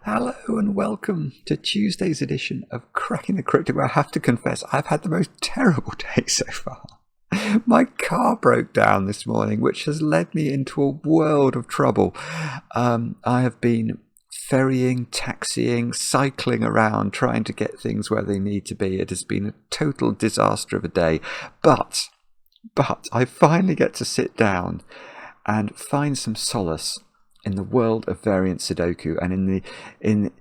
Hello and welcome to Tuesday's edition of Cracking the Cryptic, where I have to confess I've had the most terrible day so far. My car broke down this morning, which has led me into a world of trouble. I have been ferrying, taxiing, cycling around, trying to get things where they need to be. It has been a total disaster of a day, but I finally get to sit down and find some solace in the world of variant Sudoku and in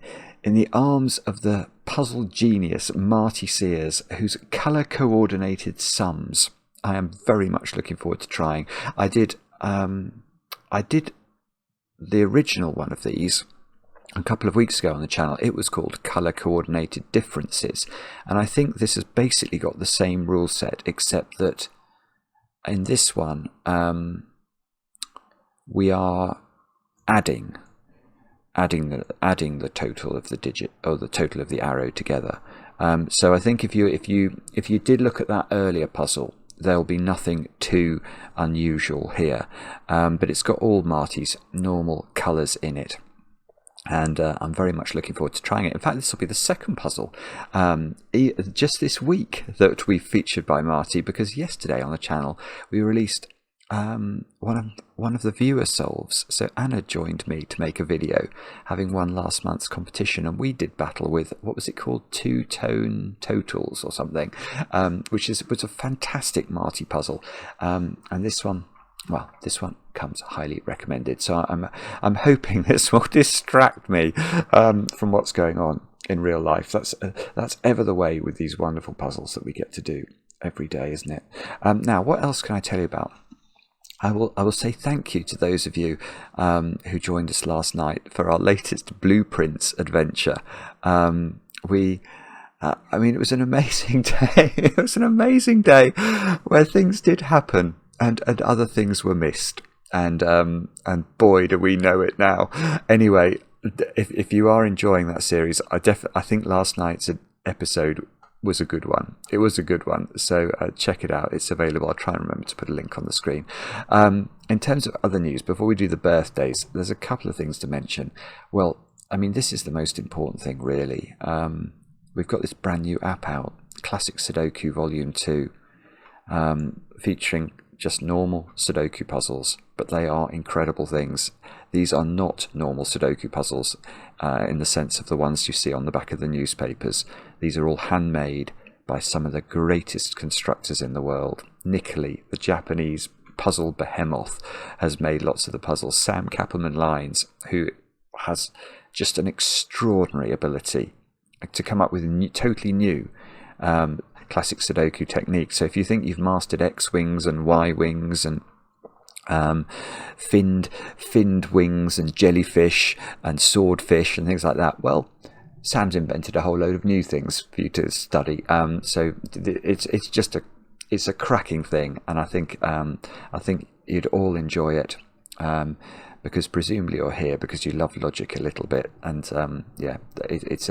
the arms of the puzzle genius Marty Sears, whose colour coordinated sums I am very much looking forward to trying. I did the original one of these a couple of weeks ago on the channel. It was called Colour Coordinated Differences, and I think this has basically got the same rule set, except that in this one we are adding the total of the digit or the total of the arrow together. So I think if you did look at that earlier puzzle, there'll be nothing too unusual here, but it's got all Marty's normal colours in it, and I'm very much looking forward to trying it. In fact, this will be the second puzzle just this week that we featured by Marty, because yesterday on the channel we released one of the viewer solves. So Anna joined me to make a video, having won last month's competition, and we did battle with, what was it called, two-tone totals or something, which was a fantastic Marty puzzle, and this one comes highly recommended. So I'm hoping this will distract me from what's going on in real life. That's ever the way with these wonderful puzzles that we get to do every day, isn't it? Now, what else can I tell you about? I will say thank you to those of you who joined us last night for our latest Blueprints adventure. It was an amazing day. It was an amazing day where things did happen and other things were missed. And boy, do we know it now. Anyway, if you are enjoying that series, I think last night's episode was a good one. It was a good one. So check it out. It's available. I'll try and remember to put a link on the screen. In terms of other news, before we do the birthdays, there's a couple of things to mention. Well, this is the most important thing, really. We've got this brand new app out, Classic Sudoku Volume 2, featuring just normal Sudoku puzzles, but they are incredible things. These are not normal Sudoku puzzles in the sense of the ones you see on the back of the newspapers. These are all handmade by some of the greatest constructors in the world. Nicoli, the Japanese puzzle behemoth, has made lots of the puzzles. Sam Kappelman-Lyons, who has just an extraordinary ability to come up with totally new classic Sudoku technique. So if you think you've mastered X-wings and Y-wings and finned wings and jellyfish and swordfish and things like that, well, Sam's invented a whole load of new things for you to study. So it's a cracking thing, and I think you'd all enjoy it, because presumably you're here because you love logic a little bit, and it's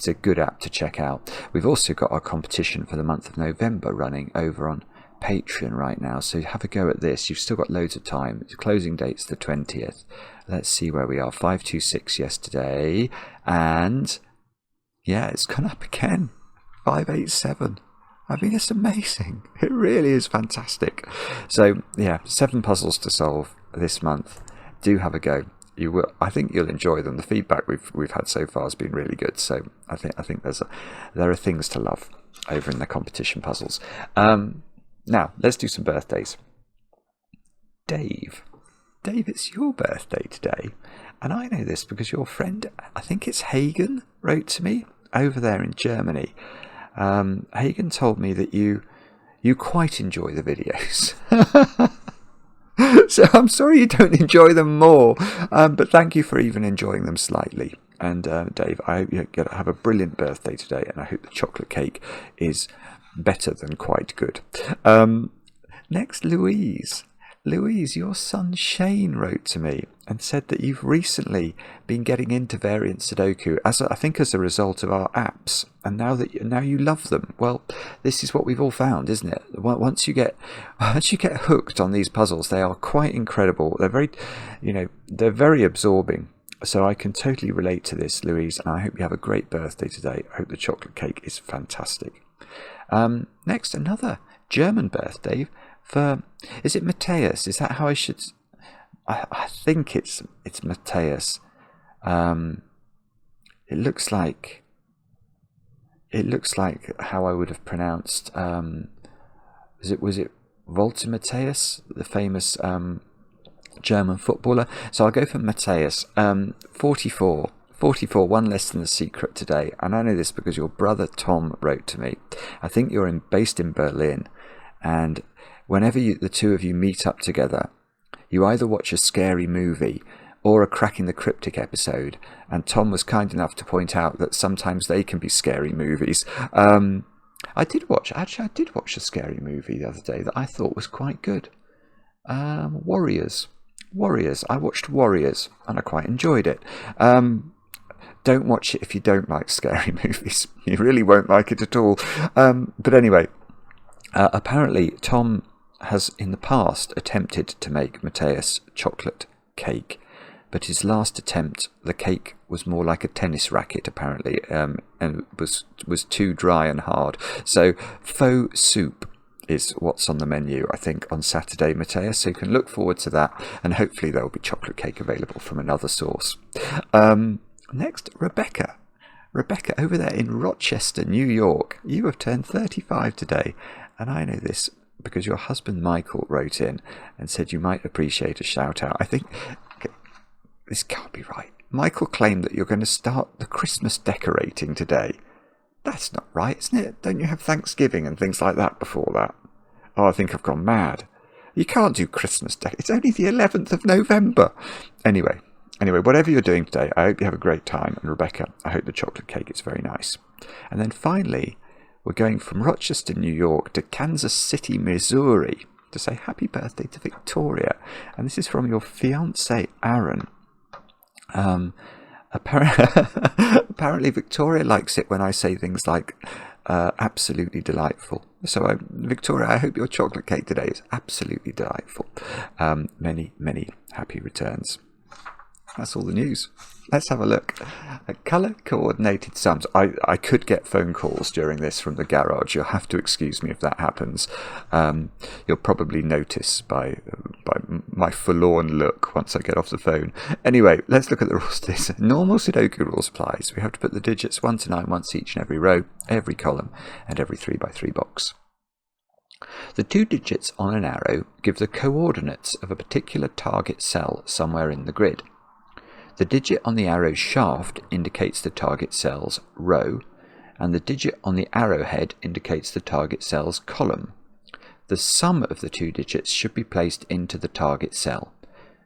a good app to check out. We've also got our competition for the month of November running over on Patreon right now, so have a go at this. You've still got loads of time. The closing date's the 20th. Let's see where we are. 526 yesterday, and yeah, it's gone up again. 587. It's amazing. It really is fantastic. So yeah, 7 puzzles to solve this month. Do have a go. You will. I think you'll enjoy them. The feedback we've had so far has been really good. So I think there are things to love over in the competition puzzles. Now, let's do some birthdays. Dave, it's your birthday today. And I know this because your friend, I think it's Hagen, wrote to me over there in Germany. Hagen told me that you quite enjoy the videos. So I'm sorry you don't enjoy them more, but thank you for even enjoying them slightly. And Dave, I hope you have a brilliant birthday today, and I hope the chocolate cake is better than quite good. Next, Louise, your son Shane wrote to me and said that you've recently been getting into variant Sudoku as a result of our apps, and now you love them. Well, this is what we've all found, isn't it? Once you get hooked on these puzzles, they are quite incredible. They're very absorbing. So I can totally relate to this, Louise, and I hope you have a great birthday today. I hope the chocolate cake is fantastic. Next, another German birthday for, is it Matthias? Is that how I should? I think it's Matthias. It looks like how I would have pronounced. Was it Walter Matthias, the famous German footballer? So I'll go for Matthias. 44, one less than The Secret today. And I know this because your brother Tom wrote to me. I think you're based in Berlin, and whenever the two of you meet up together, you either watch a scary movie or a Cracking the Cryptic episode. And Tom was kind enough to point out that sometimes they can be scary movies. I did watch a scary movie the other day that I thought was quite good. Warriors. I watched Warriors and I quite enjoyed it. Don't watch it if you don't like scary movies. You really won't like it at all. But anyway, apparently Tom has in the past attempted to make Matthias chocolate cake, but his last attempt, the cake was more like a tennis racket apparently, and was too dry and hard. So faux soup is what's on the menu, I think, on Saturday, Matthias, so you can look forward to that, and hopefully there will be chocolate cake available from another source. Next, Rebecca over there in Rochester, New York. You have turned 35 today, and I know this because your husband Michael wrote in and said you might appreciate a shout out. I think this can't be right. Michael claimed that you're going to start the Christmas decorating today. That's not right, isn't it? Don't you have Thanksgiving and things like that before that? Oh, I think I've gone mad. You can't do Christmas It's only the 11th of November. Anyway, whatever you're doing today, I hope you have a great time. And Rebecca, I hope the chocolate cake is very nice. And then finally, we're going from Rochester, New York to Kansas City, Missouri to say happy birthday to Victoria. And this is from your fiancé, Aaron. Apparently Victoria likes it when I say things like absolutely delightful. So Victoria, I hope your chocolate cake today is absolutely delightful. Many happy returns. That's all the news. Let's have a look. Colour coordinated sums. I could get phone calls during this from the garage. You'll have to excuse me if that happens. You'll probably notice by my forlorn look once I get off the phone. Anyway, let's look at the rules to this. Normal Sudoku rules applies. We have to put the digits 1 to 9 once each in every row, every column, and every 3x3 box. The two digits on an arrow give the coordinates of a particular target cell somewhere in the grid. The digit on the arrow's shaft indicates the target cell's row, and the digit on the arrowhead indicates the target cell's column. The sum of the two digits should be placed into the target cell.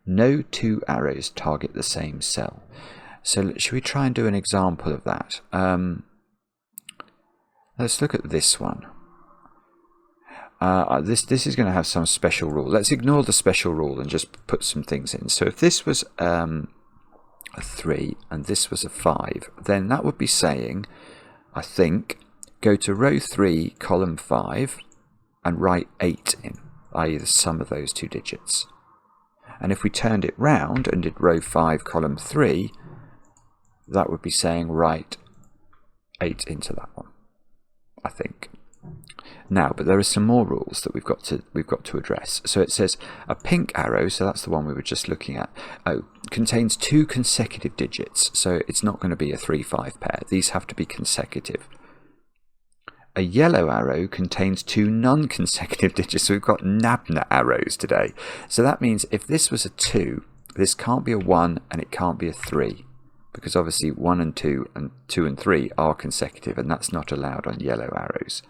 No two arrows target the same cell. So should we try and do an example of that? Let's look at this one. This is going to have some special rule. Let's ignore the special rule and just put some things in. So if this was a 3 and this was a 5, then that would be saying, I think, go to row 3, column 5 and write 8 in, i.e. the sum of those two digits. And if we turned it round and did row 5, column 3, that would be saying write 8 into that one, I think. Now, but there are some more rules that we've got to address. So it says a pink arrow, so that's the one we were just looking at, contains two consecutive digits, so it's not going to be a 3-5 pair. These have to be consecutive. A yellow arrow contains two non-consecutive digits, so we've got NABNA arrows today. So that means if this was a 2, this can't be a 1 and it can't be a 3, because obviously 1 and 2 and 2 and 3 are consecutive, and that's not allowed on yellow arrows.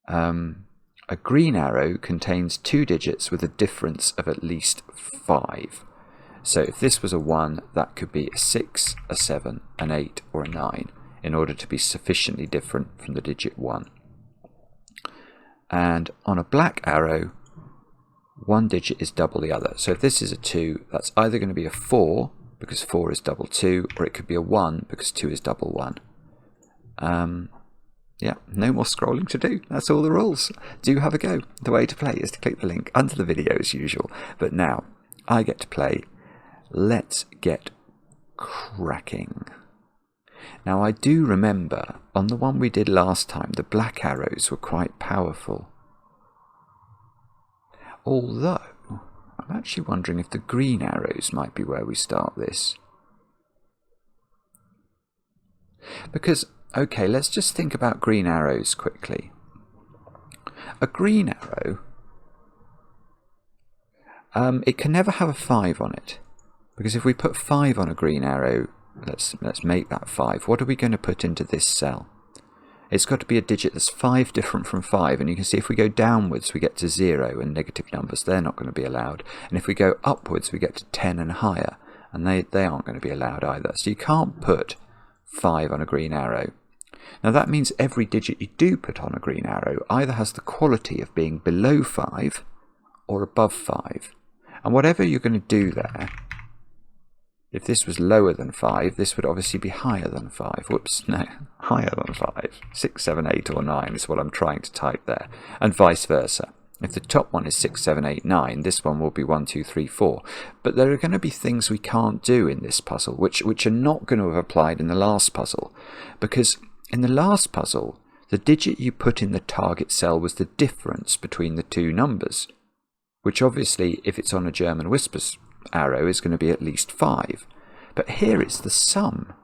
A green arrow contains two digits with a difference of at least 5. So if this was a 1, that could be a 6, a 7, an 8, or a 9, in order to be sufficiently different from the digit 1. And on a black arrow, one digit is double the other. So if this is a 2, that's either going to be a 4, because 4 is double 2, or it could be a 1, because 2 is double 1. Yeah, no more scrolling to do. That's all the rules. Do have a go. The way to play is to click the link under the video as usual. But now, I get to play Let's Get Cracking. Now I do remember, on the one we did last time, the black arrows were quite powerful. Although, I'm actually wondering if the green arrows might be where we start this. Because, okay, let's just think about green arrows quickly. A green arrow, it can never have a 5 on it. Because if we put 5 on a green arrow, let's make that 5. What are we going to put into this cell? It's got to be a digit that's 5 different from 5. And you can see if we go downwards, we get to 0 and negative numbers. They're not going to be allowed. And if we go upwards, we get to 10 and higher. And they aren't going to be allowed either. So you can't put 5 on a green arrow. Now that means every digit you do put on a green arrow either has the quality of being below 5 or above 5. And whatever you're going to do there, if this was lower than 5, this would obviously be higher than 5. Whoops, no, higher than 5. 6, 7, 8 or 9 is what I'm trying to type there. And vice versa. If the top one is 6, 7, 8, 9, this one will be 1, 2, 3, 4. But there are going to be things we can't do in this puzzle, which are not going to have applied in the last puzzle. Because in the last puzzle, the digit you put in the target cell was the difference between the two numbers. Which obviously, if it's on a German Whispers arrow, is going to be at least 5. But here it's the sum.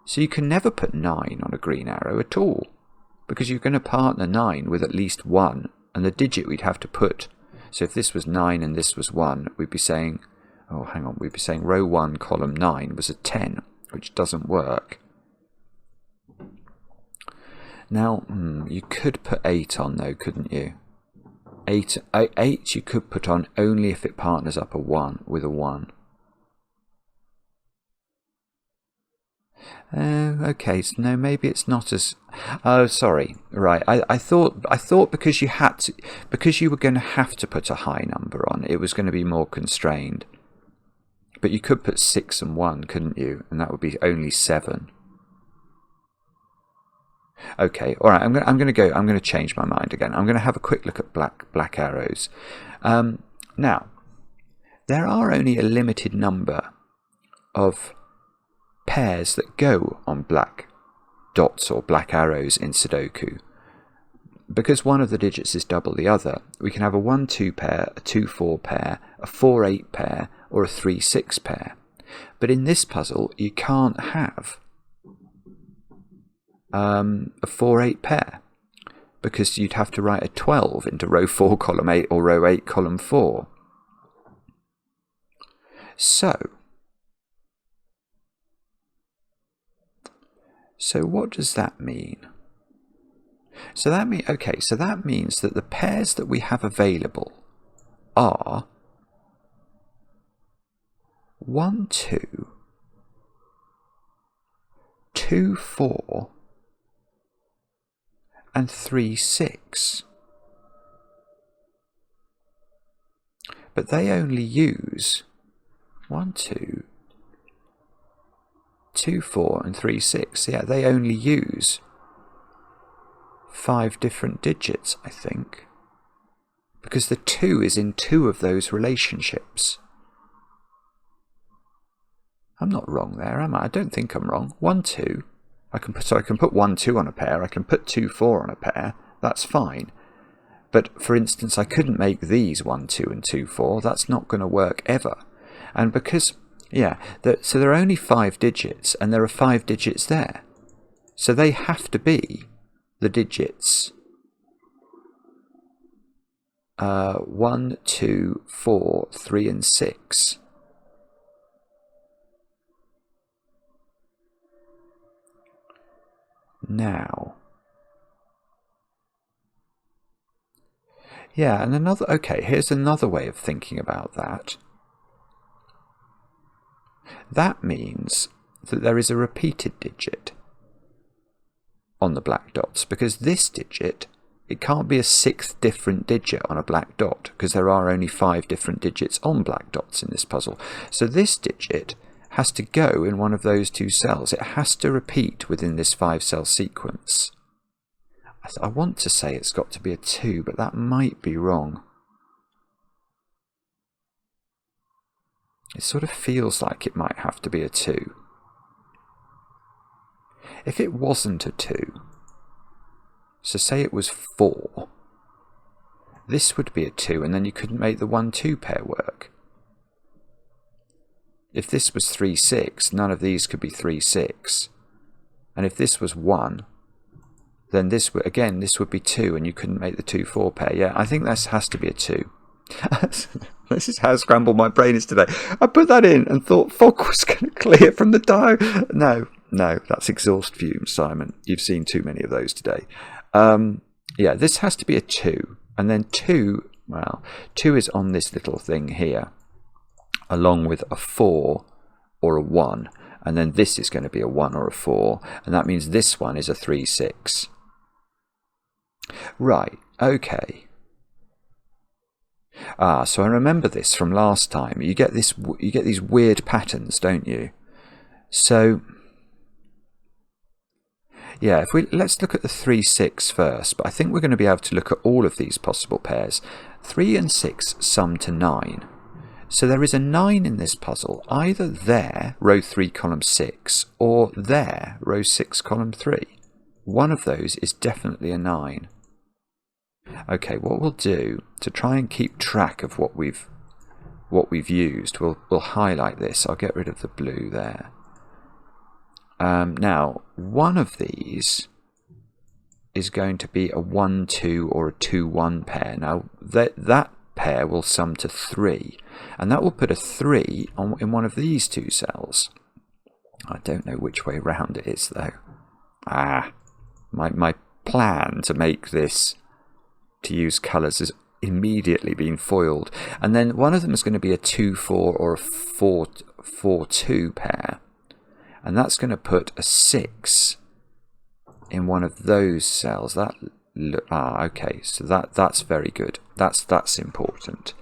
So you can never put 9 on a green arrow at all. Because you're going to partner 9 with at least 1. And the digit we'd have to put. So if this was 9 and this was 1, we'd be saying, oh, hang on, we'd be saying row 1, column 9 was a 10, which doesn't work. Now, you could put 8 on though, couldn't you? 8 you could put on only if it partners up a 1 with a 1. Okay, so no, maybe it's not as... Oh, sorry. Right, I thought because you were going to have to put a high number on, it was going to be more constrained. But you could put 6 and 1, couldn't you? And that would be only 7. Okay, all right. I'm going to change my mind again. I'm going to have a quick look at black arrows. Now, there are only a limited number of pairs that go on black dots or black arrows in Sudoku. Because one of the digits is double the other, we can have a 1-2 pair, a 2-4 pair, a 4-8 pair, or a 3-6 pair. But in this puzzle, you can't have a 4-8 pair, because you'd have to write a 12 into row 4 column 8 or row 8 column 4. So what does that mean? So that means that the pairs that we have available are 1, 2, 2, 4 and 3, 6. But they only use 1, 2, 2, 4 and 3, 6. Yeah, they only use 5 different digits, I think. Because the 2 is in 2 of those relationships. I'm not wrong there, am I? I don't think I'm wrong. 1, 2. I can put 1, 2 on a pair. I can put 2, 4 on a pair. That's fine. But for instance, I couldn't make these 1, 2 and 2, 4. That's not going to work ever. And because, yeah, so there are only 5 digits, and there are 5 digits there. So they have to be the digits 1, 2, 4, 3 and 6. Now, yeah, and here's another way of thinking about that. That means that there is a repeated digit on the black dots, because this digit, it can't be a 6th different digit on a black dot, because there are only 5 different digits on black dots in this puzzle. So this digit has to go in one of those 2 cells. It has to repeat within this 5-cell sequence. I want to say it's got to be a 2, but that might be wrong. It sort of feels like it might have to be a 2. if it wasn't a 2, so say it was 4, this would be a 2, and then you couldn't make the 1-2 pair work. If this was 3-6, none of these could be 3-6. And if this was 1, then this would, again, this would be 2, and you couldn't make the 2-4 pair. Yeah, I think this has to be a 2. This is how scrambled my brain is today. I put that in and thought fog was going to clear from the dial. No, that's exhaust fumes, Simon. You've seen too many of those today. Yeah, this has to be a 2. And then 2, well, 2 is on this little thing here, along with a 4 or a 1. And then this is going to be a 1 or a 4. And that means this one is a 3-6. Right, okay. So I remember this from last time. You get these weird patterns, don't you? So yeah, let's look at the 3-6 first, but I think we're going to be able to look at all of these possible pairs. 3 and 6 sum to 9. So there is a 9 in this puzzle, either there, row 3, column 6, or there, row 6, column 3. One of those is definitely a 9. Okay, what we'll do to try and keep track of what we've used, we'll highlight this. I'll get rid of the blue there. Now, one of these is going to be a 1-2 or a 2-1 pair. Now, that pair will sum to 3, and that will put a 3 in one of these two cells. I don't know which way round it is, though. My plan to make this, to use colours, has immediately been foiled. And then one of them is going to be a 2-4 or a 4-2 pair. And that's going to put a 6 in one of those cells. Okay, so that's very good. That's important.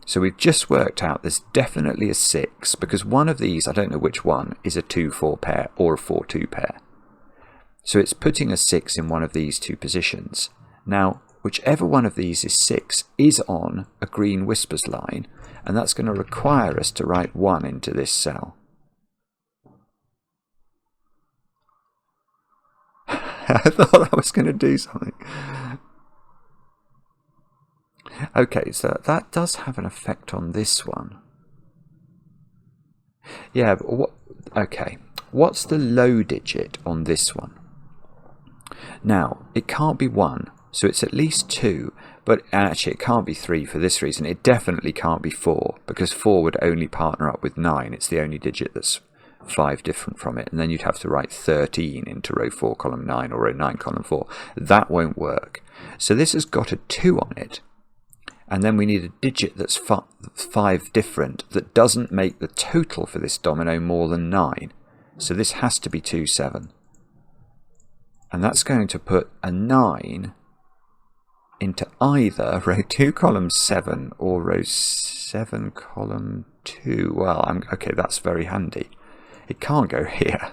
So we've just worked out there's definitely a 6, because one of these, I don't know which one, is a 2-4 pair or a 4-2 pair. So it's putting a 6 in one of these two positions. Now, whichever one of these is 6 is on a green whispers line, and that's going to require us to write 1 into this cell. I thought I was going to do something. Okay, so that does have an effect on this one. Yeah, but okay. What's the low digit on this one? Now, it can't be 1, so it's at least 2, but actually it can't be 3 for this reason. It definitely can't be 4, because 4 would only partner up with 9. It's the only digit that's 5 different from it, and then you'd have to write 13 into row 4, column 9, or row 9, column 4. That won't work. So this has got a 2 on it, and then we need a digit that's 5 different that doesn't make the total for this domino more than 9. So this has to be 2, 7. And that's going to put a 9 into either row 2, column 7, or row 7, column 2. Well, okay, that's very handy. It can't go here,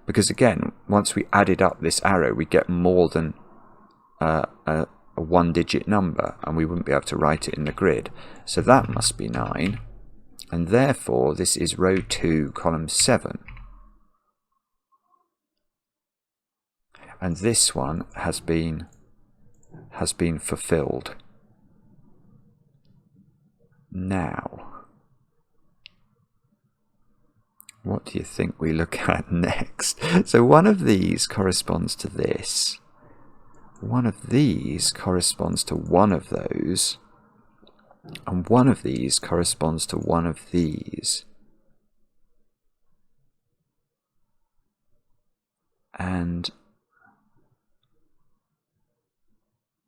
because again, once we added up this arrow, we get more than a one-digit number, and we wouldn't be able to write it in the grid. So that must be 9, and therefore this is row 2, column 7. And this one has been fulfilled. Now, what do you think we look at next? So one of these corresponds to this. One of these corresponds to one of those. And one of these corresponds to one of these. And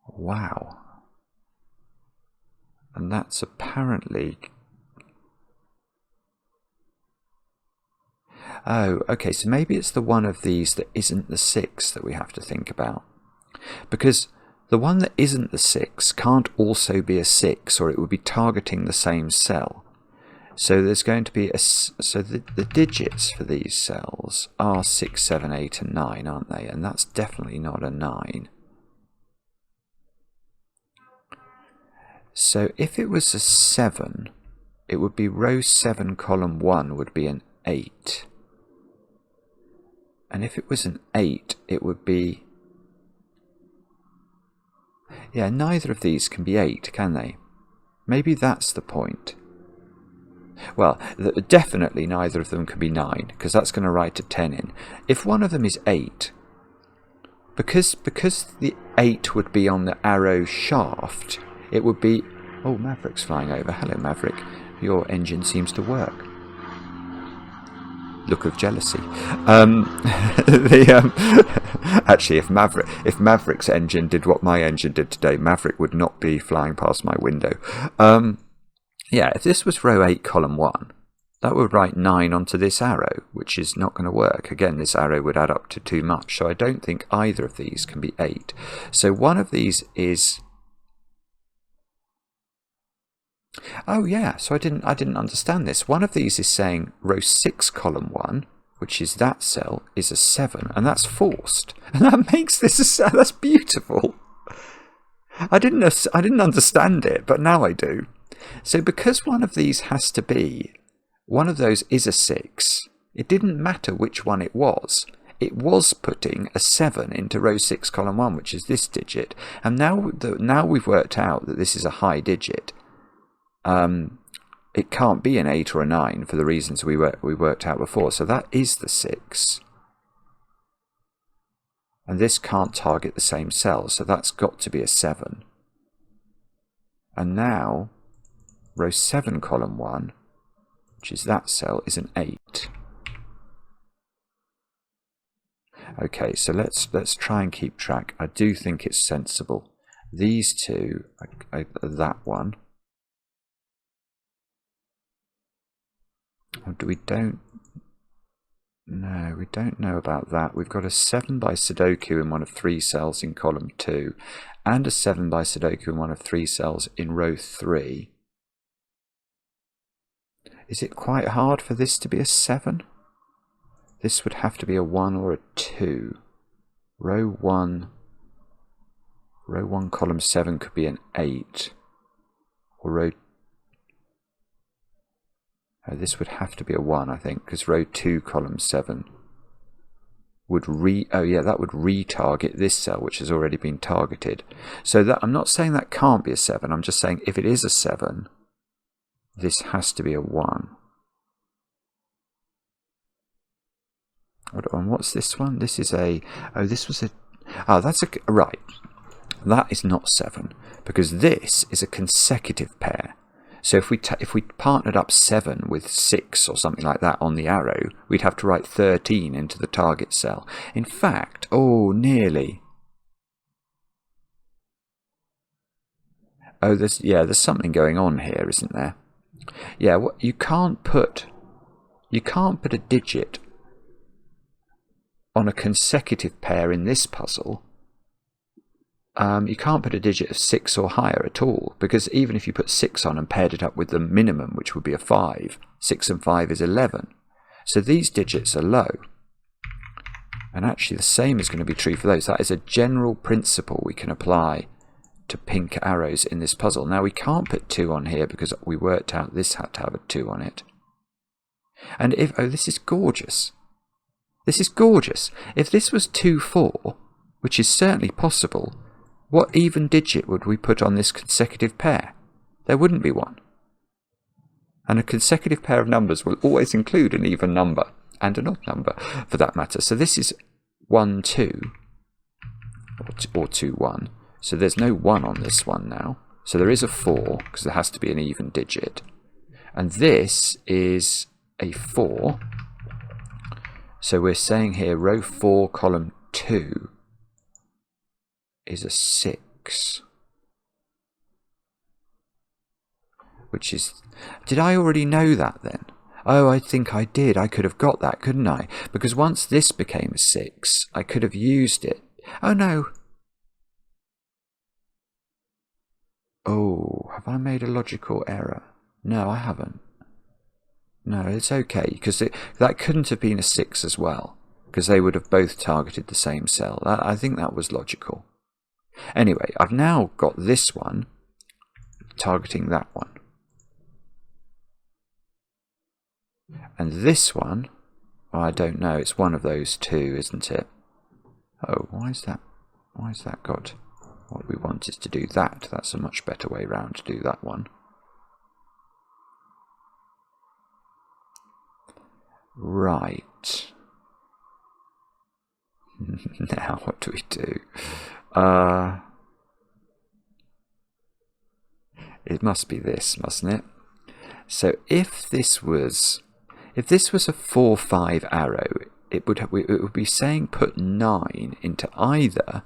wow. And that's apparently... Oh, okay, so maybe it's the one of these that isn't the 6 that we have to think about. Because the one that isn't the 6 can't also be a 6, or it would be targeting the same cell. So there's going to be so the digits for these cells are 6, 7, 8 and 9, aren't they? And that's definitely not a 9. So if it was a 7, it would be row 7, column 1 would be an 8. And if it was an 8, it would be... Yeah, neither of these can be 8, can they? Maybe that's the point. Well, definitely neither of them can be 9, because that's going to write a 10 in. If one of them is 8, because the 8 would be on the arrow shaft, it would be... Oh, Maverick's flying over. Hello, Maverick. Your engine seems to work. Look of jealousy. Actually, if Maverick's engine did what my engine did today, Maverick would not be flying past my window. Yeah, if this was row 8, column 1, that would write 9 onto this arrow, which is not going to work. Again, this arrow would add up to too much, so I don't think either of these can be 8. So one of these is... Oh yeah, so I didn't understand this. One of these is saying row 6, column 1, which is that cell, is a 7, and that's forced. And that makes this a 7. That's beautiful. I didn't understand it, but now I do. So because one of these has to be, one of those is a 6, it didn't matter which one it was. It was putting a 7 into row 6, column 1, which is this digit. And now we've worked out that this is a high digit. It can't be an 8 or a 9 for the reasons we worked out before. So that is the 6. And this can't target the same cell, so that's got to be a 7. And now, row 7, column 1, which is that cell, is an 8. Okay, so let's try and keep track. I do think it's sensible. These two, that one. We don't know about that. We've got a 7 by Sudoku in one of 3 cells in column 2, and a 7 by Sudoku in one of 3 cells in row 3. Is it quite hard for this to be a 7? This would have to be a 1 or a 2. Row 1, column 7 could be an 8. Or row... Oh, this would have to be a 1, I think, because row 2, column 7 would that would retarget this cell, which has already been targeted. So that I'm not saying that can't be a 7. I'm just saying if it is a 7, this has to be a 1. And what's this one? This is a... Oh, this was a... Oh, that's a... Right. That is not 7, because this is a consecutive pair. So if we partnered up 7 with 6 or something like that on the arrow, we'd have to write 13 into the target cell. In fact, oh, nearly. Oh, there's something going on here, isn't there? Yeah, you can't put a digit on a consecutive pair in this puzzle. You can't put a digit of 6 or higher at all, because even if you put 6 on and paired it up with the minimum, which would be a 5, 6 and 5 is 11. So these digits are low. And actually the same is going to be true for those. That is a general principle we can apply to pink arrows in this puzzle. Now we can't put 2 on here because we worked out this had to have a 2 on it. And if... Oh, this is gorgeous. This is gorgeous. If this was 2, 4, which is certainly possible... What even digit would we put on this consecutive pair? There wouldn't be one. And a consecutive pair of numbers will always include an even number, and an odd number for that matter. So this is 1, 2, or 2, 1. So there's no 1 on this one now. So there is a 4, because there has to be an even digit. And this is a 4. So we're saying here row 4, column 2 is a 6, which is... Did I already know that then? Oh, I think I did. I could have got that, couldn't I? Because once this became a 6, I could have used it. Oh no. Oh, have I made a logical error? No, I haven't. No, it's okay, because that couldn't have been a 6 as well, because they would have both targeted the same cell. I think that was logical. Anyway, I've now got this one targeting that one. And this one Oh, I don't know. It's one of those two, isn't it? Oh, why is that? Why has that got? What we want is to do that. That's a much better way round to do that one. Right. Now what do we do? It must be this, mustn't it? So if this was a 4-5 arrow, it would be saying put 9 into either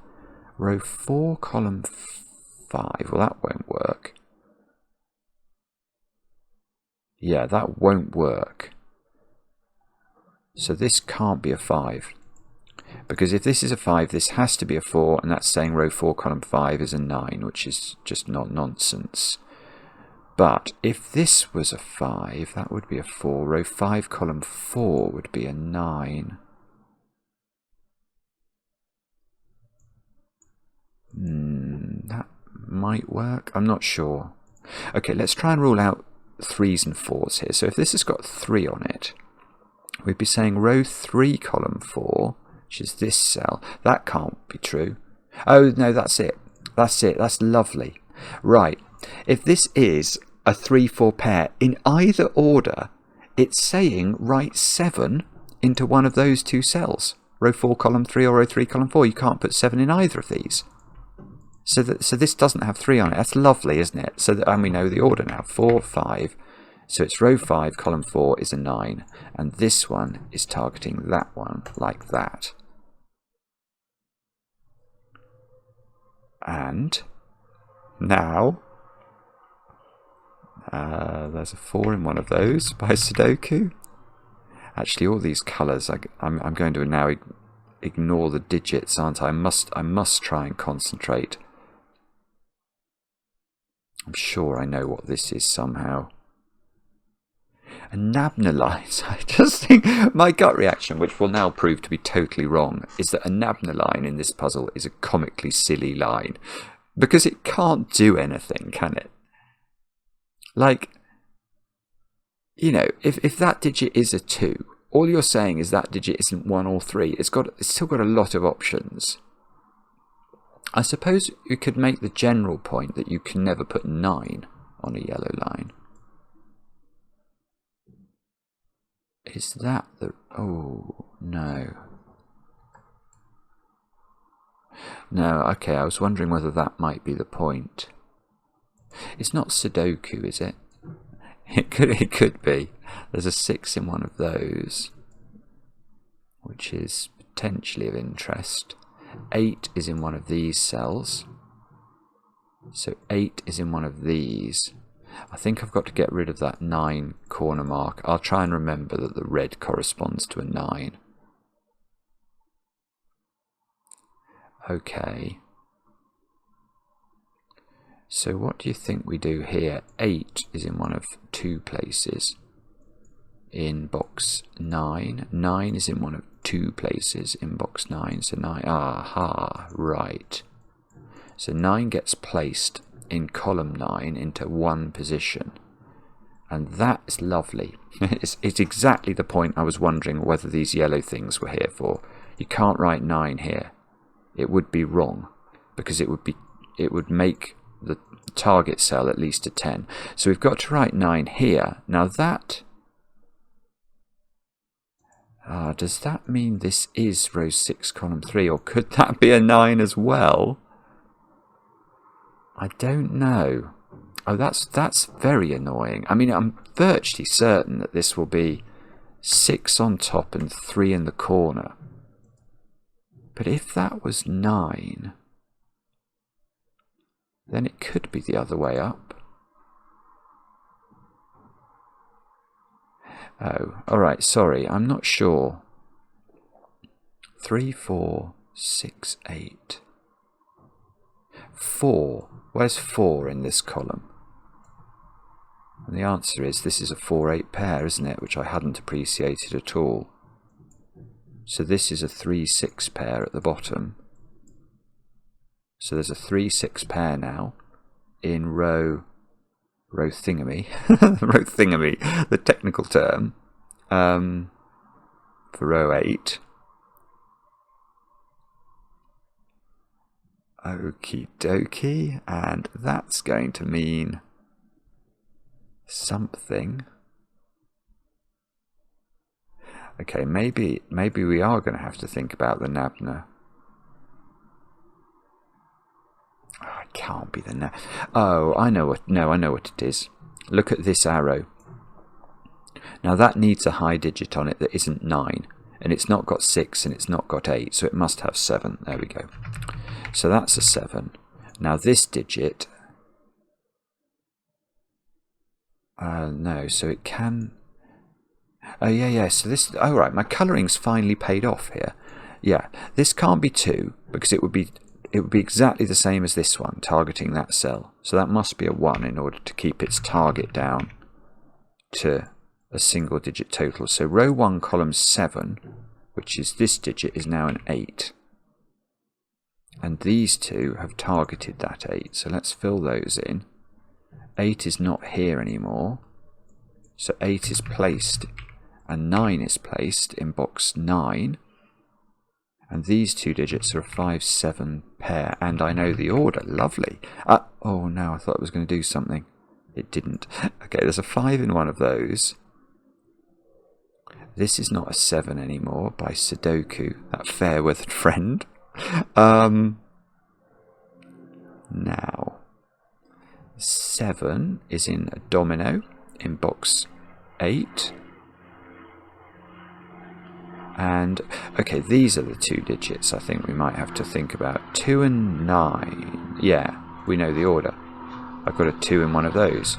row 4, column 5. Well, that won't work. Yeah, that won't work. So this can't be a 5. Because if this is a 5, this has to be a 4, and that's saying row 4, column 5 is a 9, which is just not nonsense. But if this was a 5, that would be a 4. Row 5, column 4 would be a 9. That might work. I'm not sure. Okay, let's try and rule out 3s and 4s here. So if this has got 3 on it, we'd be saying row 3, column 4, which is this cell. That can't be true. Oh, no, that's it. That's it. That's lovely. Right. If this is a 3-4 pair, in either order, it's saying write 7 into one of those two cells. Row 4, column 3, or row 3, column 4. You can't put 7 in either of these. So this doesn't have 3 on it. That's lovely, isn't it? And we know the order now. 4, 5. So it's row 5, column 4 is a 9. And this one is targeting that one like that. And now there's a 4 in one of those by Sudoku. Actually, all these colours, I'm going to now ignore the digits, aren't I? I must try and concentrate. I'm sure I know what this is somehow. Anabnolines. I just think my gut reaction, which will now prove to be totally wrong, is that anabnoline in this puzzle is a comically silly line. Because it can't do anything, can it? Like, you know, if that digit is a 2, all you're saying is that digit isn't 1 or 3. It's still got a lot of options. I suppose you could make the general point that you can never put 9 on a yellow line. Is that the... Oh, no. No, okay, I was wondering whether that might be the point. It's not Sudoku, is it? It could be. There's a 6 in one of those, which is potentially of interest. 8 is in one of these cells. So 8 is in one of these. I think I've got to get rid of that 9 corner mark. I'll try and remember that the red corresponds to a 9. Okay. So what do you think we do here? 8 is in one of 2 places. In box 9. 9 is in one of 2 places in box 9. So 9. Aha, right. So 9 gets placed in column 9 into one position. And that is lovely. It's exactly the point I was wondering whether these yellow things were here for. You can't write 9 here. It would be wrong, because it would make the target cell at least a 10. So we've got to write 9 here. Now that... does that mean this is row 6, column 3, or could that be a 9 as well? I don't know. Oh, that's very annoying. I mean, I'm virtually certain that this will be 6 on top and 3 in the corner. But if that was 9, then it could be the other way up. Oh, alright, sorry, I'm not sure. 3, 4, 6, 8. 4. Where's 4 in this column? And the answer is this is a 4-8 pair, isn't it? Which I hadn't appreciated at all. So this is a 3-6 pair at the bottom. So there's a 3-6 pair now in row thingamy. Row thingamy, the technical term. for row 8. Okie dokie, and that's going to mean something. Okay, maybe we are going to have to think about the nabna. Oh, it can't be the nabna. Oh, I know what. No, I know what it is. Look at this arrow. Now that needs a high digit on it that isn't 9, and it's not got 6 and it's not got 8, so it must have 7. There we go. So that's a 7. Now this digit, no, so it can, oh yeah, so this, oh right, my colouring's finally paid off here. Yeah, this can't be 2, because it would be exactly the same as this one, targeting that cell. So that must be a 1 in order to keep its target down to a single digit total. So row 1, column 7, which is this digit, is now an 8. And these two have targeted that 8. So let's fill those in. 8 is not here anymore. So 8 is placed and 9 is placed in box 9. And these two digits are a 5, 7 pair. And I know the order. Lovely. Oh no, I thought it was going to do something. It didn't. Okay, there's a 5 in one of those. This is not a 7 anymore by Sudoku, that fair-weathered friend. Now 7 is in a domino in box 8, and okay, these are the two digits I think we might have to think about. 2 and 9. Yeah, we know the order. I've got a 2 in one of those,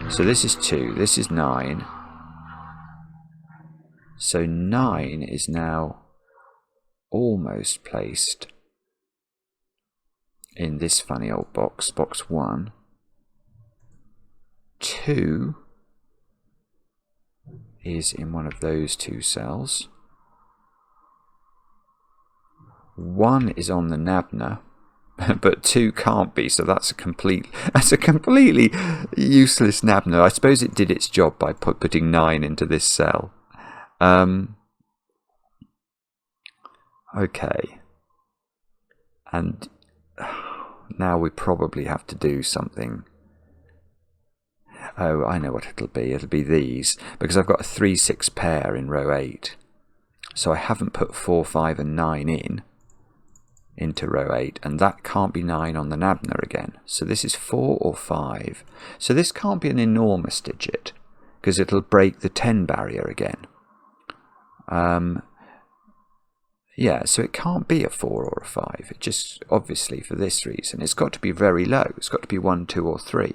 so this is 2, this is 9, so 9 is now almost placed in this funny old box, box 1. 2 is in one of those two cells. 1 is on the nabna, but 2 can't be, so that's a completely useless nabna. I suppose it did its job by putting 9 into this cell. Okay, and now we probably have to do something. Oh, I know what it'll be. It'll be these, because I've got a 3, 6 pair in row 8. So I haven't put 4, 5 and 9 into row 8, and that can't be 9 on the nabna again. So this is 4 or 5. So this can't be an enormous digit, because it'll break the 10 barrier again. Yeah, so it can't be a 4 or a 5. It just, obviously, for this reason, it's got to be very low. It's got to be 1, 2 or 3.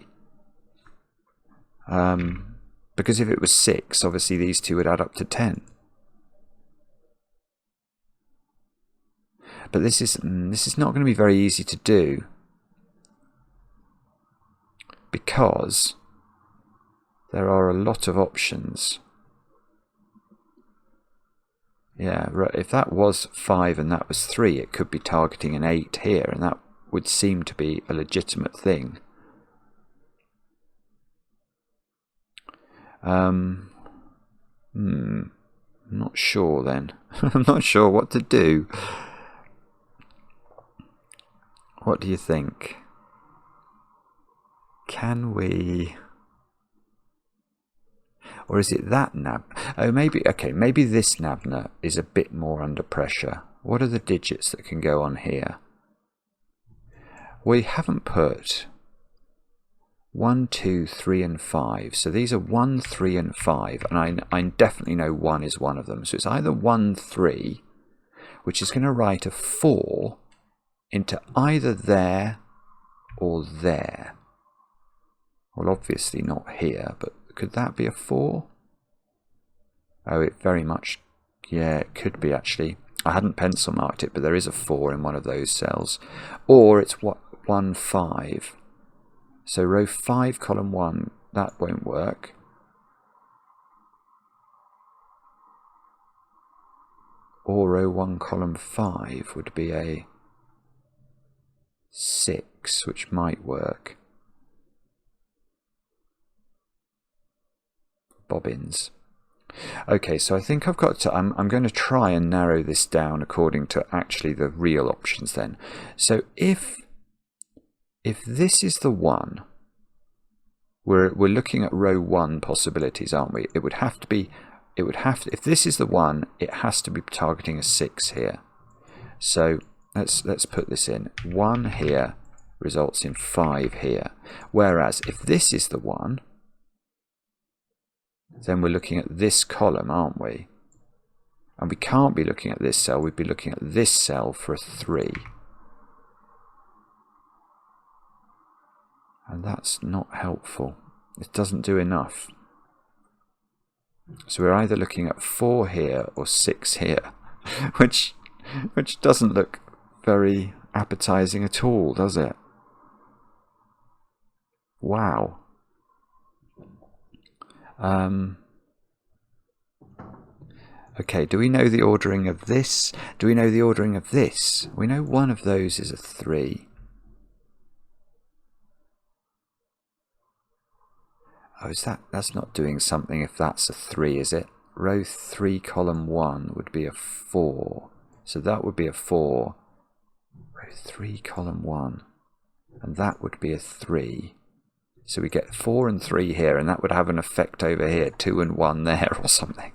Because if it was 6, obviously these two would add up to 10. But this is not going to be very easy to do, because there are a lot of options. Yeah, if that was 5 and that was 3, it could be targeting an 8 here, and that would seem to be a legitimate thing. I'm not sure then. I'm not sure what to do. What do you think? Can we... Or is it that nab? Oh, maybe, okay, maybe this nabna is a bit more under pressure. What are the digits that can go on here? We haven't put 1, 2, 3 and 5. So these are 1, 3 and 5. And I definitely know 1 is one of them. So it's either 1, 3, which is going to write a 4 into either there or there. Well, obviously not here, but could that be a 4? Oh, it very much, yeah, it could be actually. I hadn't pencil marked it, but there is a 4 in one of those cells. Or it's what, 1, 5. So row 5, column 1, that won't work. Or row 1, column 5 would be a 6, which might work. Bobbins. Okay, so I think I've got to, I'm going to try and narrow this down according to actually the real options then. So if this is the one, we're looking at row 1 possibilities, aren't we? It would have to be, if this is the one, it has to be targeting a 6 here. So let's put this in. 1 here results in 5 here. Whereas if this is the one, then we're looking at this column, aren't we? And we can't be looking at this cell, we'd be looking at this cell for a 3. And that's not helpful. It doesn't do enough. So we're either looking at 4 here or 6 here, which doesn't look very appetizing at all, does it? Wow. Okay, do we know the ordering of this? Do we know the ordering of this? We know one of those is a 3. Oh, that's not doing something if that's a 3, is it? Row 3, column 1 would be a 4. So that would be a 4. Row 3, column 1. And that would be a 3. So we get 4 and 3 here, and that would have an effect over here, 2 and 1 there or something.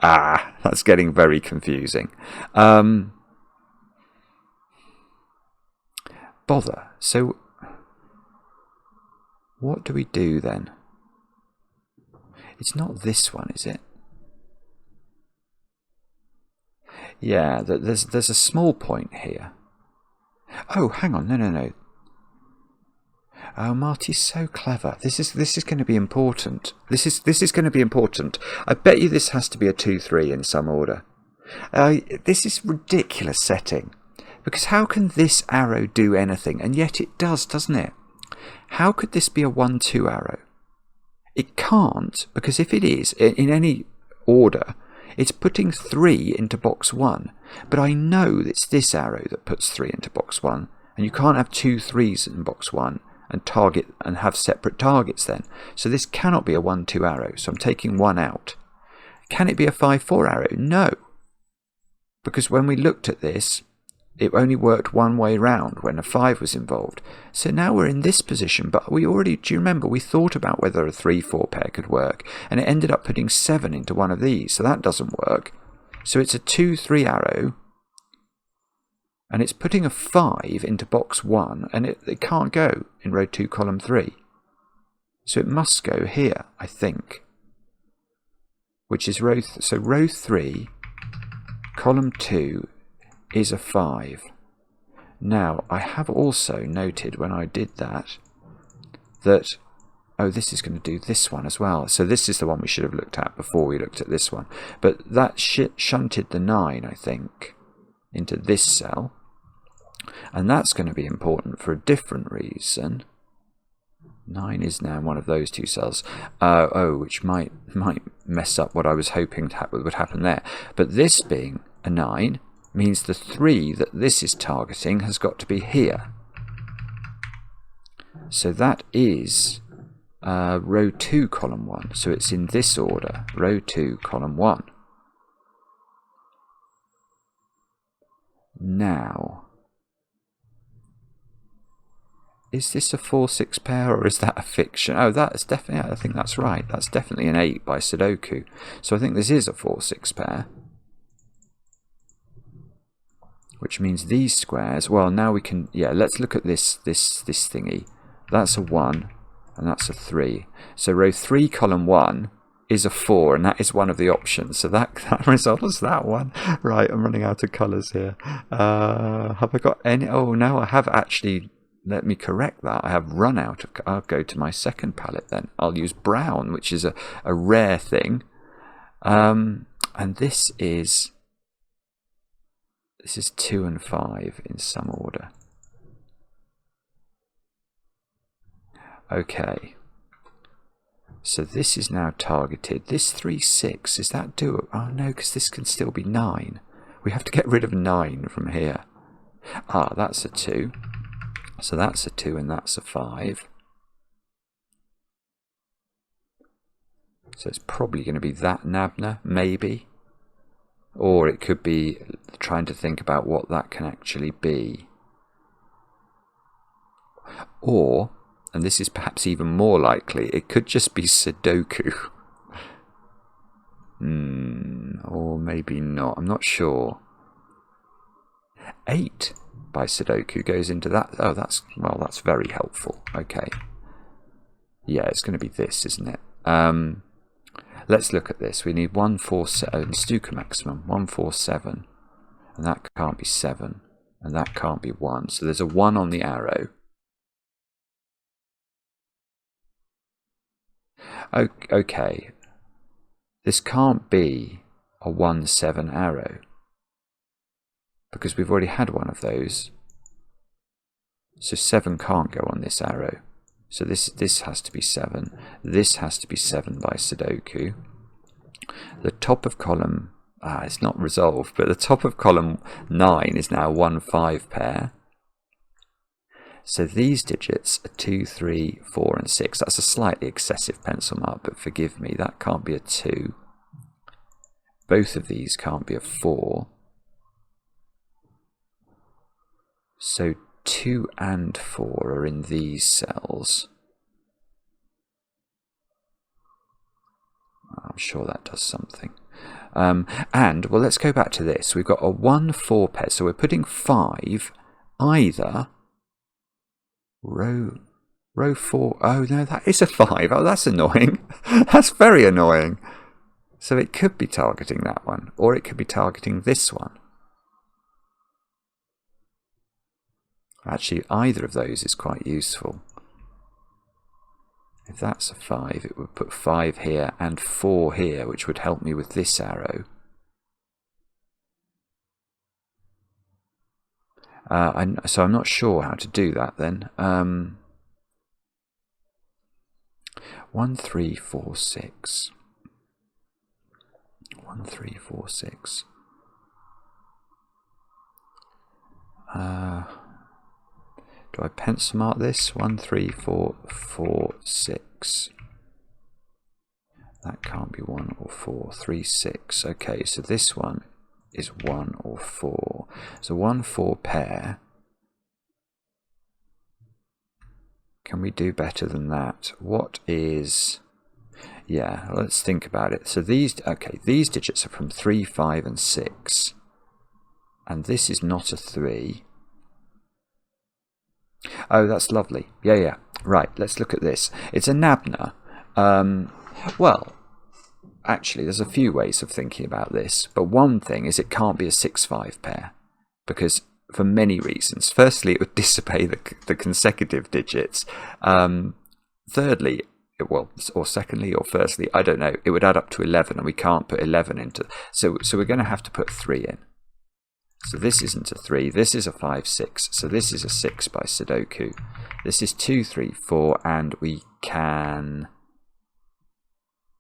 Ah, that's getting very confusing. Bother. So what do we do then? It's not this one, is it? Yeah, there's a small point here. Oh, hang on, no. Oh, Marty's so clever. This is going to be important. This is going to be important. I bet you this has to be a 2-3 in some order. This is ridiculous setting, because how can this arrow do anything? And yet it does, doesn't it? How could this be a 1-2 arrow? It can't, because if it is in any order, it's putting 3 into box 1. But I know it's this arrow that puts 3 into box 1, and you can't have 2 3s in box 1. And target and have separate targets then. So this cannot be a 1-2 arrow. So I'm taking 1 out. Can it be a 5-4 arrow? No. Because when we looked at this, it only worked one way round when a 5 was involved. So now we're in this position, but we already, do you remember, we thought about whether a 3-4 pair could work, and it ended up putting 7 into one of these, so that doesn't work. So it's a 2-3 arrow, and it's putting a 5 into box 1, and it can't go in row 2, column 3. So it must go here, I think. Which is row 3, column 2 is a 5. Now, I have also noted when I did that, oh, this is going to do this one as well. So this is the one we should have looked at before we looked at this one. But that shunted the 9, I think, into this cell. And that's going to be important for a different reason. 9 is now one of those 2 cells. Which might mess up what I was hoping would happen there. But this being a 9 means the 3 that this is targeting has got to be here. So that is row 2, column 1. So it's in this order. Row 2, column 1. Now, is this a 4-6 pair, or is that a fiction? Oh, that is definitely, I think that's right. That's definitely an 8 by Sudoku. So I think this is a 4-6 pair. Which means these squares, well, now we can, yeah, let's look at this thingy. That's a 1, and that's a 3. So row 3, column 1 is a 4, and that is one of the options. So that resolves that one. Right, I'm running out of colours here. Have I got any? Oh, no, I have actually. Let me correct that. I have run out of... I'll go to my second palette then. I'll use brown, which is a rare thing. And this is 2 and 5 in some order. Okay. So this is now targeted. This 3-6, is that doable? Oh no, because this can still be 9. We have to get rid of 9 from here. Ah, that's a 2. So that's a 2 and that's a 5. So it's probably going to be that Nabna, maybe. Or it could be trying to think about what that can actually be. Or, and this is perhaps even more likely, it could just be Sudoku. Or maybe not, I'm not sure. 8 by Sudoku goes into that. Oh, that's very helpful. Okay. Yeah, it's going to be this, isn't it? Let's look at this. We need 147, Stuka maximum, 147. And that can't be 7. And that can't be 1. So there's a 1 on the arrow. Okay. This can't be a 1-7 arrow, because we've already had one of those. So 7 can't go on this arrow. So this has to be 7. This has to be 7 by Sudoku. The top of column, it's not resolved, but the top of column 9 is now 1-5 pair. So these digits are 2, 3, 4 and 6. That's a slightly excessive pencil mark, but forgive me, that can't be a 2. Both of these can't be a 4. So 2 and 4 are in these cells. I'm sure that does something. And, well, let's go back to this. We've got a 1-4 pair, so we're putting 5 either row 4. Oh, no, that is a 5. Oh, that's annoying. That's very annoying. So it could be targeting that one, or it could be targeting this one. Actually, either of those is quite useful. If that's a 5, it would put 5 here and 4 here, which would help me with this arrow. So I'm not sure how to do that then. 1, 3, 4, 6. 1, 3, 4, 6. Do I pencil mark this? 1, 3, 4, 4, 6. That can't be 1 or 4. 3, 6. Okay, so this one is 1 or 4. So 1-4 pair. Can we do better than that? What is... Yeah, let's think about it. So these digits are from 3, 5 and 6. And this is not a 3. Oh, that's lovely. Yeah. Right, let's look at this. It's a Nabna. Well, actually, there's a few ways of thinking about this. But one thing is it can't be a 6-5 pair. Because for many reasons. Firstly, it would disobey the consecutive digits. Thirdly, or secondly, or firstly, I don't know, it would add up to 11, and we can't put 11 into... So we're going to have to put 3 in. So this isn't a 3, this is a 5, 6. So this is a 6 by Sudoku. This is 2, 3, 4, and we can...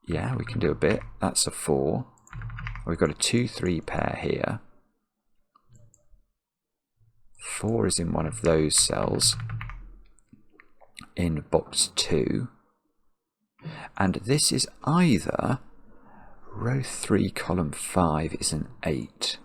Yeah, we can do a bit. That's a 4. We've got a 2, 3 pair here. 4 is in one of those cells. In box 2. And this is either row 3, column 5 is an 8.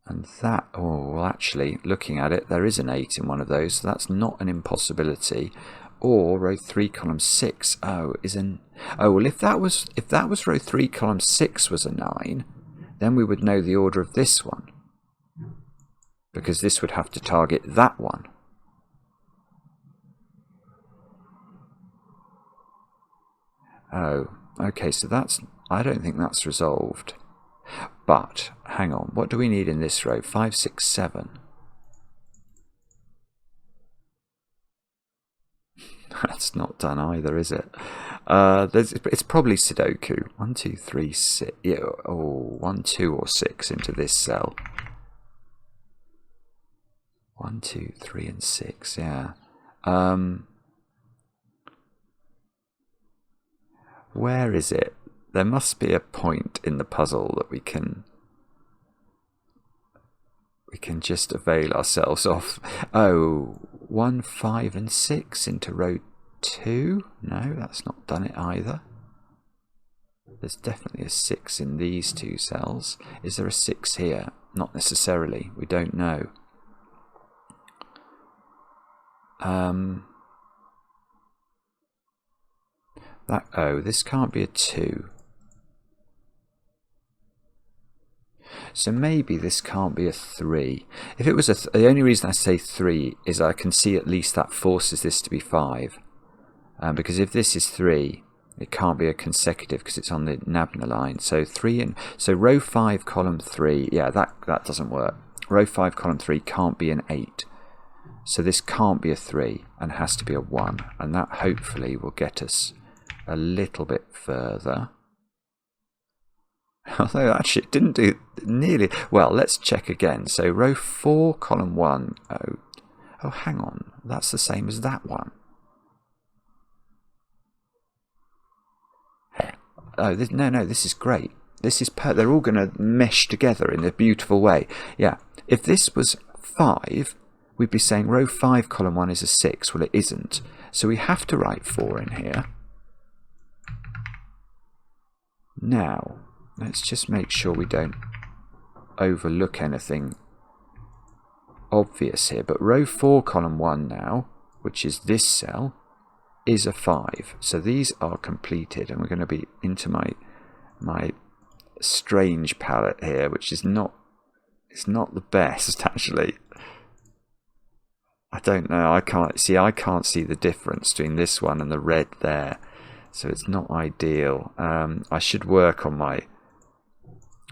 And that, oh, well, actually, looking at it, there is an 8 in one of those, so that's not an impossibility. Or row 3, column 6, is an... Oh, well, if that was row 3, column 6 was a 9, then we would know the order of this one. Because this would have to target that one. Oh, okay, so that's... I don't think that's resolved. But, hang on, what do we need in this row? 5, 6, 7. That's not done either, is it? It's probably Sudoku. 1, 2, 3, 6. Yeah, 1, 2 or 6 into this cell. 1, 2, 3 and 6, yeah. Where is it? There must be a point in the puzzle that we can just avail ourselves of. Oh, 1, 5 and 6 into row 2? No, that's not done it either. There's definitely a 6 in these two cells. Is there a 6 here? Not necessarily. We don't know. This can't be a 2. So maybe this can't be a 3. If it was the only reason I say 3 is I can see at least that forces this to be 5. Because if this is 3, it can't be a consecutive because it's on the Nabna line. So row 5, column 3. Yeah, that doesn't work. Row 5, column 3 can't be an 8. So this can't be a 3 and has to be a 1. And that hopefully will get us a little bit further. Although actually it didn't do nearly. Well, let's check again. So row 4, column 1. Oh, hang on. That's the same as that one. Oh, no, this is great. This is they're all going to mesh together in a beautiful way. Yeah, if this was 5, we'd be saying row 5, column 1 is a 6. Well, it isn't. So we have to write 4 in here. Now, let's just make sure we don't overlook anything obvious here. But row 4, column 1 now, which is this cell, is a 5. So these are completed, and we're going to be into my strange palette here, which is not the best actually. I don't know. I can't see the difference between this one and the red there. So it's not ideal. I should work on my...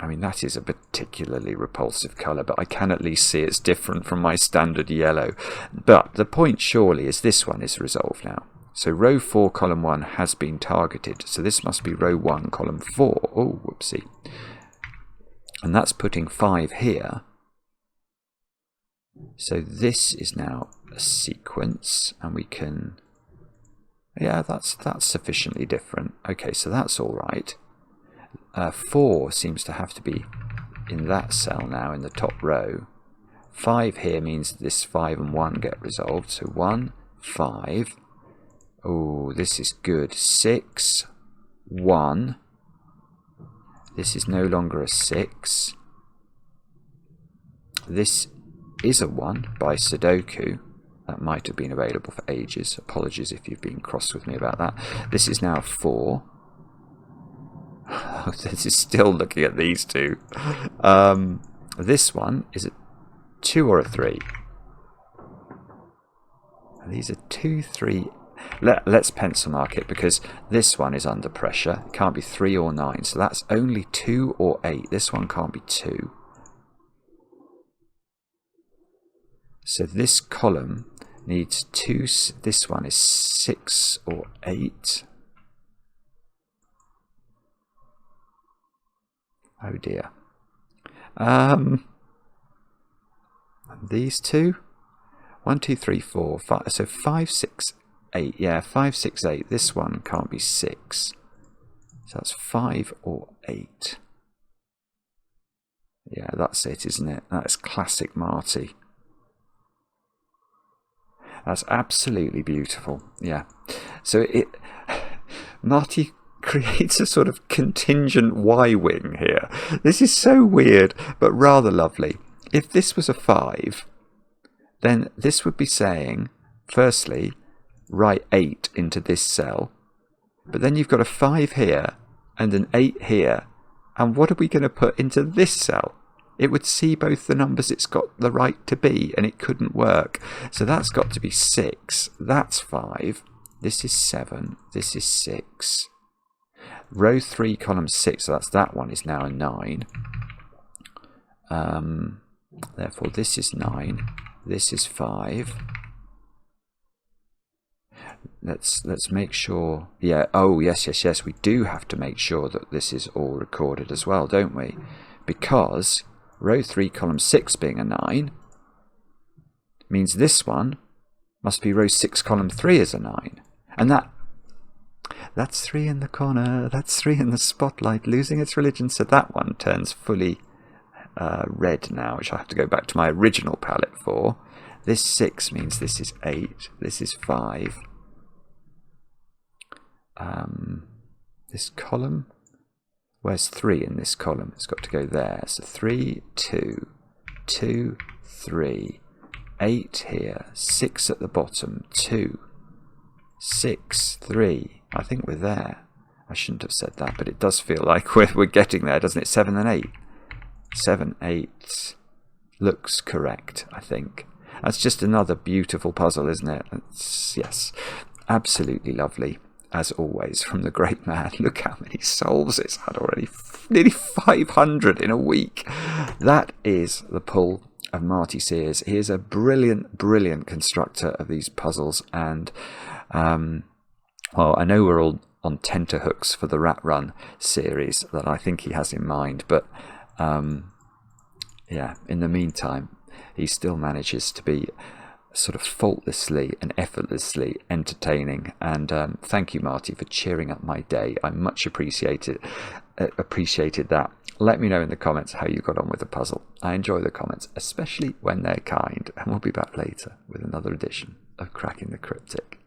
I mean, that is a particularly repulsive colour, but I can at least see it's different from my standard yellow. But the point surely is this one is resolved now. So row 4, column 1 has been targeted. So this must be row 1, column 4. Oh, whoopsie. And that's putting 5 here. So this is now a sequence, and we can... Yeah, that's sufficiently different. Okay, so that's all right. 4 seems to have to be in that cell now, in the top row. 5 here means this 5 and 1 get resolved. So 1, 5. Oh, this is good. 6, 1. This is no longer a 6. This is a 1 by Sudoku. That might have been available for ages. Apologies if you've been cross with me about that. This is now 4. Oh, this is still looking at these two. This one is a 2 or a 3. These are 2, 3. Let's pencil mark it, because this one is under pressure. It can't be 3 or 9. So that's only 2 or 8. This one can't be 2. So this column needs 2. This one is 6 or 8. Oh dear. These two? 1, 2, 3, 4, 5. So 5, 6, 8. Yeah, 5, 6, 8. This one can't be 6. So that's 5 or 8. Yeah, that's it, isn't it? That's classic Marty. That's absolutely beautiful. Yeah. So Marty creates a sort of contingent Y-wing here. This is so weird, but rather lovely. If this was a 5, then this would be saying, firstly, write 8 into this cell. But then you've got a 5 here and an 8 here. And what are we going to put into this cell? It would see both the numbers it's got the right to be, and it couldn't work. So that's got to be 6. That's 5. This is 7. This is 6. Row 3, column 6, so that's that one, is now a 9. Therefore, this is 9. This is 5. Let's make sure. Yeah. Oh, yes. We do have to make sure that this is all recorded as well, don't we? Because row 3, column 6 being a 9 means this one must be row 6, column 3 as a 9. And that's 3 in the corner. That's 3 in the spotlight, losing its religion. So that one turns fully red now, which I have to go back to my original palette for. This 6 means this is 8. This is 5. this column. Where's 3 in this column? It's got to go there. So 3, 2, 2, 3, 8 here, 6 at the bottom, 2, 6, 3. I think we're there. I shouldn't have said that, but it does feel like we're getting there, doesn't it? 7 and 8. 7, 8 looks correct, I think. That's just another beautiful puzzle, isn't it? Yes, absolutely lovely. As always, from the great man. Look how many solves it's had already. Nearly 500 in a week. That is the pull of Marty Sears. He is a brilliant, brilliant constructor of these puzzles. And, well, I know we're all on tenterhooks for the Rat Run series that I think he has in mind. But, yeah, in the meantime, he still manages to be sort of faultlessly and effortlessly entertaining. And thank you, Marty, for cheering up my day. I much appreciated that. Let me know in the comments how you got on with the puzzle. I enjoy the comments, especially when they're kind. And we'll be back later with another edition of Cracking the Cryptic.